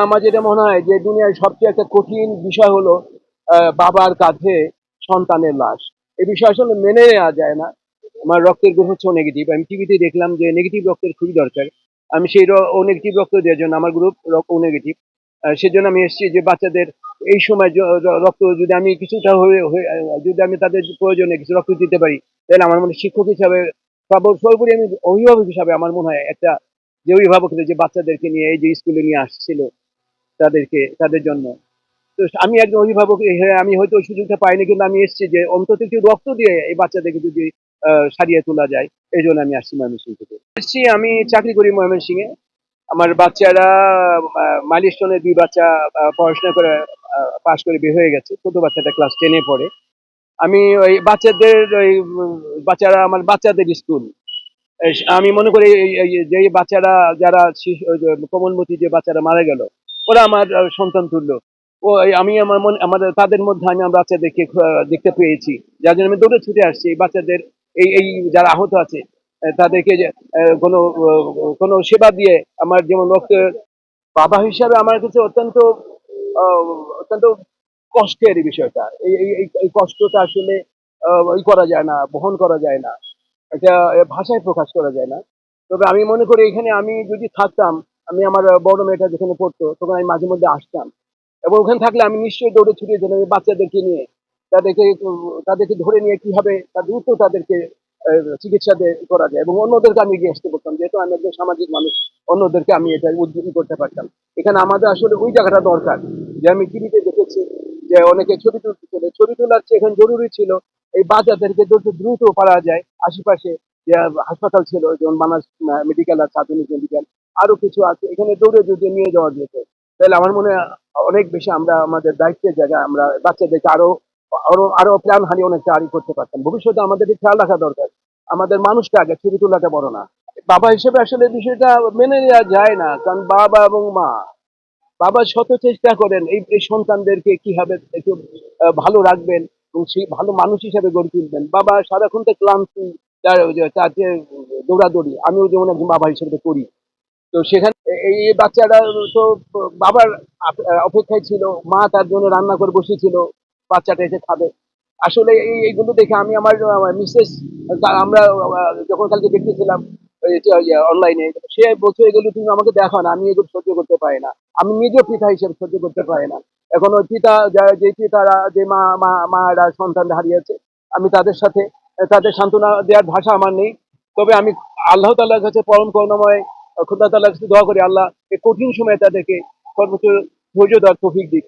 আমার যেটা মনে হয় যে দুনিয়ার সবচেয়ে একটা কঠিন বিষয় হলো বাবার কাঁধে সন্তানের লাশ। এই বিষয় আসলে মেনে নেওয়া যায় না। আমার রক্তের গ্রুপ হচ্ছে ও নেগেটিভ। আমি টিভিতে দেখলাম যে নেগেটিভ রক্তের খুবই দরকার। আমি সেই ও নেগেটিভ রক্ত দেওয়ার জন্য আমার গ্রুপ ও নেগেটিভ। সেজন্য আমি এসেছি যে বাচ্চাদের এই সময় রক্ত যদি আমি কিছুটা যদি আমি তাদের প্রয়োজনে কিছু রক্ত দিতে পারি, তাহলে আমার মনে হয় শিক্ষক হিসাবে সর্বোপরি আমি অভিভাবক হিসাবে আমার মনে হয় একটা যে অভিভাবকদের যে বাচ্চাদেরকে নিয়ে এই যে স্কুলে নিয়ে আসছিল তাদের জন্য। তো আমি একজন অভিভাবক হয়ে আমি হয়তো ওই সুযোগটা পাইনি, কিন্তু আমি এসেছি যে অন্তত একটু রক্ত দিয়ে এই বাচ্চাদেরকে যদি সারিয়ে তোলা যায়, এই জন্য আমি আসছি ময়মনসিংহ থেকে। এসেছি, আমি চাকরি করি ময়মনসিংহে। আমার বাচ্চারা মাইলস্টোনের ২ বাচ্চা পড়াশোনা করে পাশ করে বের হয়ে গেছে। ছোট বাচ্চাটা ক্লাস 10 এ পড়ে। আমি ওই বাচ্চাদের ওই বাচ্চারা আমার বাচ্চাদের স্কুল। আমি মনে করি এই যে বাচ্চারা যারা ওই যে কোমলমতি যে বাচ্চারা মারা গেল, ওরা আমার সন্তান তুল্য। আমি আমাদের তাদের মধ্যে আমি আমার বাচ্চাদেরকে দেখতে পেয়েছি, যার জন্য আমি দৌড়ে ছুটে আসছি এই বাচ্চাদের এই যারা আহত আছে তাদেরকে যে কোনো সেবা দিয়ে আমার যেমন বাবা হিসাবে আমার কাছে অত্যন্ত কষ্টের এই বিষয়টা। এই কষ্টটা আসলে করা যায় না, বহন করা যায় না। এটা ভাষায় প্রকাশ করা যায় না। তবে আমি মনে করি এখানে আমি যদি থাকতাম, আমি আমার বড় মেয়েটা যেখানে পড়তো তখন আমি মাঝে মধ্যে আসতাম। এবং ওখানে থাকলে আমি নিশ্চয়ই দৌড়ে ছুটে যেতাম এই বাচ্চাদেরকে নিয়ে। তাদেরকে ধরে নিয়ে কিভাবে দ্রুত তাদেরকে চিকিৎসা করা যায়, এবং অন্যদেরকে আমি এগিয়ে আসতে বলতাম। যেহেতু আমি একজন সামাজিক মানুষ, অন্যদেরকে আমি এটা উদ্বুদ্ধ করতে পারতাম। এখানে আমাদের আসলে ওই জায়গাটা দরকার। যে আমি টিভিতে দেখেছি যে অনেকে ছবি তুলতেছিল। ছবি তোলার চেয়ে এখানে জরুরি ছিল এই বাচ্চাদেরকে যত দ্রুত পারা যায় আশেপাশে যে হাসপাতাল ছিল, যেমন মানাস মেডিকেল আছে, আধুনিক মেডিকেল, আরো কিছু আছে, এখানে দৌড়ে যদি নিয়ে যাওয়া যেত, তাহলে আমার মনে হয় অনেক বেশি আমরা আমাদের দায়িত্বের জায়গায় আমরা বাচ্চাদেরকে আরো আরো আরো প্ল্যান হারিয়ে অনেকটা আড়ি করতে পারতাম। ভবিষ্যতে আমাদের খেয়াল রাখা দরকার। আমাদের মানুষটা আগে, ছবি তোলাটা বড় না। বাবা হিসেবে আসলে বিষয়টা মেনে নেওয়া যায় না, কারণ বাবা এবং মা, বাবা শত চেষ্টা করেন এই সন্তানদেরকে কিভাবে একটু ভালো রাখবেন এবং সেই ভালো মানুষ হিসাবে গড়ে তুলবেন। বাবা সারাক্ষণ তো ক্লান্তি, তার যে দৌড়াদৌড়ি, আমিও যেমন একজন বাবা হিসেবে করি। তো সেখানে এই বাচ্চারা তো বাবার অপেক্ষায় ছিল, মা তার জন্য রান্না করে বসেছিল, বাচ্চাটা এসে খাবে। আসলে এইগুলো দেখে আমি আমার মিসেস, আমরা যখন কালকে দেখতেছিলাম অনলাইনে, সে বলছে এগুলো তুমি আমাকে দেখো না, আমি এগুলো সহ্য করতে পারি না। আমি নিজেও পিতা হিসেবে সহ্য করতে পারি না। এখন ওই পিতা যে পিতারা যে মারা সন্তান হারিয়েছে, আমি তাদের সাথে তাদের সান্ত্বনা দেওয়ার ভাষা আমার নেই। তবে আমি আল্লাহ তাআলার কাছে পরম করুণাময় খোদা তাআলার কাছে দোয়া করি, আল্লাহ এই কঠিন সময়ে তাদেরকে সর্বোচ্চ ধৈর্য দেওয়ার তৌফিক দিক।